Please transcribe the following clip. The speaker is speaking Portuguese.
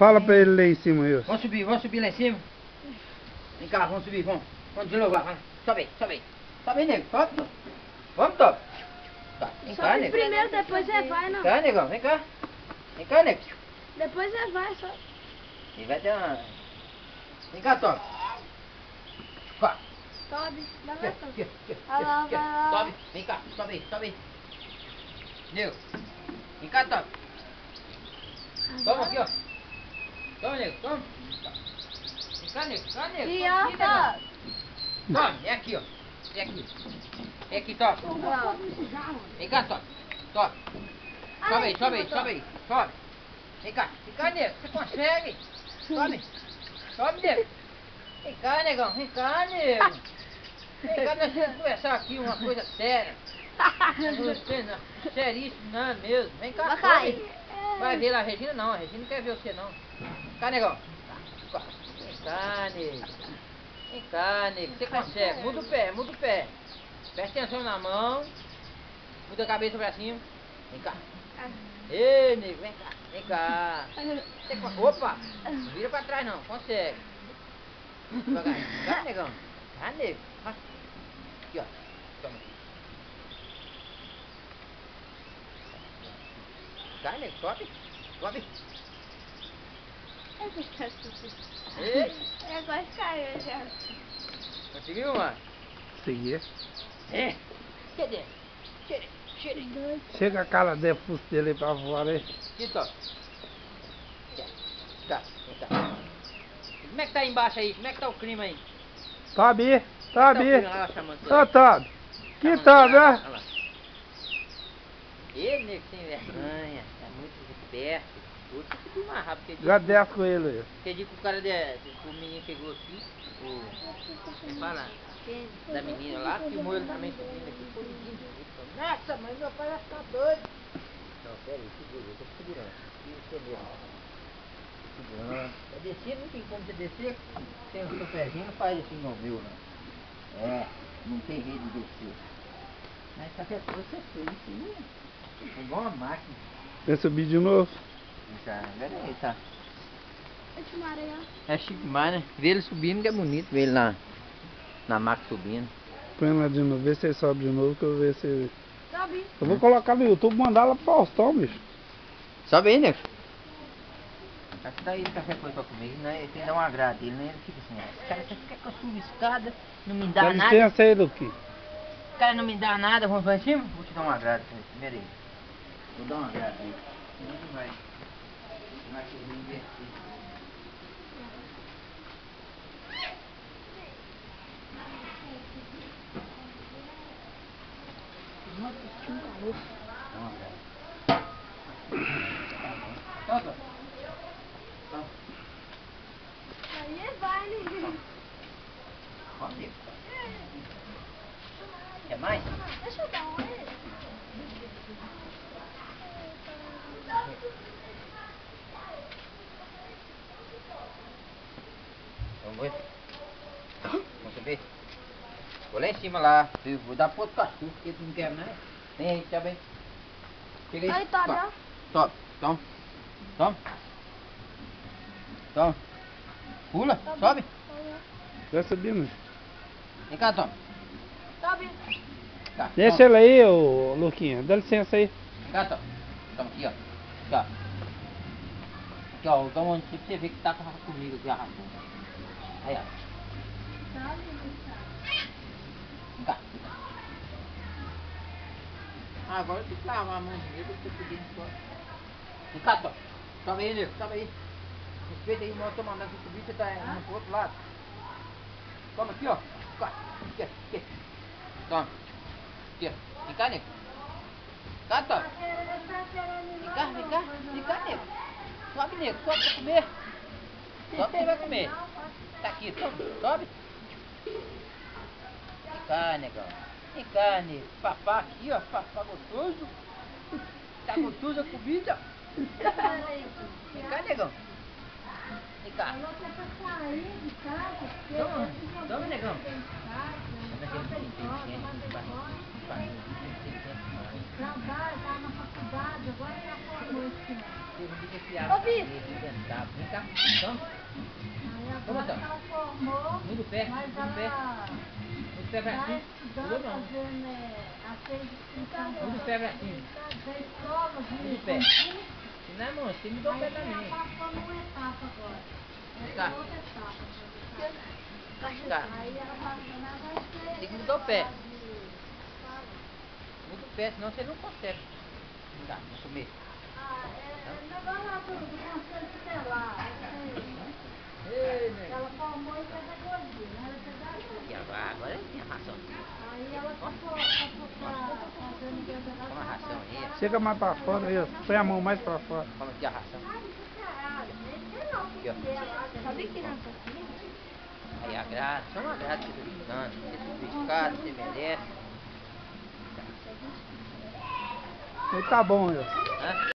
Fala pra ele lá em cima, Wilson. Vamos subir lá em cima. Vem cá, vamos subir, vamos de novo lá. Sobe aí. Sobe aí, nego, sobe. Vamos, Top. Tá, vem cá, nego. Primeiro, depois você vai, não. Vem cá, negão, vem cá. Vem cá, nego. Depois você vai, só. E vai dar uma... Vem cá, Top. Vá. Sobe, vai lá, sobe. Aqui. Vai lá, vai lá. Sobe, vem cá, sobe aí. Nego. Vem cá, Top. Toma aqui, ó. Toma, nego, toma. Vem cá, nego. E ó, Top. Toma, é aqui, ó. É aqui, Top. Vem cá, Top. Top. Sobe aí. Sobe. Vem cá, nego. Você consegue. Sobe, nego. Vem cá, negão. Vem cá, nego. Nós vamos conversar aqui uma coisa séria. Seríssimo, não mesmo. Vem cá, Vai cair. sobe. Vai ver lá a Regina? Não, a Regina não quer ver você, não. Vem cá, negão. Vem cá, nego. Você consegue. Muda o pé. Presta atenção na mão. Muda a cabeça pra cima. Vem cá. Ei, nego, vem cá. Opa! Não vira pra trás, não. Consegue. Devagar. Cá, negão. Cá, nego. Aqui, ó. Toma. Cá, nego. Sobe. Ei. Eu gosto de cair já. Conseguiu, mano? Seguir. É. Cadê? Cheira. Chega a cara de fusto dele aí pra fora aí. Aqui, Top. Tá. Como é que tá aí embaixo aí? Como é que tá o clima aí? Tobi. Tá chamando Ô, Tobi. Que Tobi, ó. Olha lá. Ele, nego, sem vergonha. Tá muito esperto. Outro subiu mais rápido que ele. Já desce com ele aí. Quer dizer que o menino pegou aqui, fala, da menina lá, filmou ele também subindo aqui, foi lindo. Nossa, mas meu pai vai ficar doido. Não, pera aí, segura, eu tô segurando. Isso mesmo. Segurando. Pra descer, não tem como você descer, tem o seu pezinho, não faz assim igual o meu, não. É, não tem jeito de descer. Mas qualquer coisa você fez isso aí, é igual uma máquina. Vai subir de novo. Já, agora tá. Esse maré, É chique demais, né? Ver ele subindo que é bonito, ver ele na máquina subindo. Põe lá de novo, vê se ele sobe de novo que eu vou ver se... Sobe. Eu vou colocar no YouTube e mandar lá pro Faustão, bicho. Sobe aí, nego. Acho que dá ele qualquer coisa pra comer, né? Ele tem que dar um agrado dele, né? Ele fica assim, esse cara quer que eu suba escada, não me dá Dá nada. licença aí, Luquinho. O cara não me dá nada, vamos lá em cima? Vou te dar um agrado primeiro aí. Vou dar um agrado aí. Senão não vai. Não vai querer investir. Aí vai, né? Pode. Quer mais? Deixa eu dar uma olhada. Vamos subir? Vou lá em cima lá. Eu vou dar pro outro cachorro, porque tu não quer, né? Vem aí, tá bem? Chega Aí, Tobi, ó. Sobe. Toma. Pula, sobe. Vai subindo. Vem cá, Tom. Sobe. Cá, Deixa toma. ele aí, ô Luquinha. Dá licença aí. Vem cá, Tom. Toma aqui, ó. Aqui, ó. Aqui, ó. Dá um pra você ver que tá comigo aqui, arrastou. Aí, ó. Vem cá. Ah, agora eu tenho que lavar a mão primeiro, eu tô subindo só. Vem cá, Tom. Sobe aí, nego. Sobe aí. Respeita aí, o moço tô mandando você subir, você tá indo pro outro lado. Toma aqui, ó. Aqui. Toma. Aqui, ó. Vem cá, nego. Cá, Tom. Vem cá, nego. Sobe, nego. Sobe pra comer. Sobe que você vai comer. Tá aqui, sobe. Vem cá, negão. Vem cá, nego. Papá aqui, ó. Papá gostoso. Tá gostoso a comida? Vem cá, negão. Vem cá. Toma, negão. Trabalho, tá na faculdade, agora já formou esse ano. Ô, Bi. cá. Toma. Toma, Agora então. ela formou, Muito pé, mas muito pé. ela Muito pé pra tá cima. estudando, Pulou não. fazendo Muito pé pra cima. fez prova de Muito pé. concurso. Se não é monstro, tem que mudar o pé Aí ela também. passou numa etapa agora. Essa Cá. é outra etapa. Cá. Aí ela passou na vai ser. Tem que mudar o pé. falar de- Muito pé, senão você não consegue. Tá, vou comer. Ah, é negócio lá do conselho tutelar. Ei, nego. Ela formou em pedagogia, não era pedagogia. Agora é minha ração. Aí ela passou fazendo pedagogia. Toma a ração aí. Chega mais pra fora aí, ó. Põe a mão mais pra fora. Toma aqui a ração. Ai, que caralho. Nem não, Aqui, ó. porque ela sabia que não conseguia. Aí agrada, só uma agrada que eu tô te dando. Você é sofisticado, você merece. Aí tá bom, ó. Hã?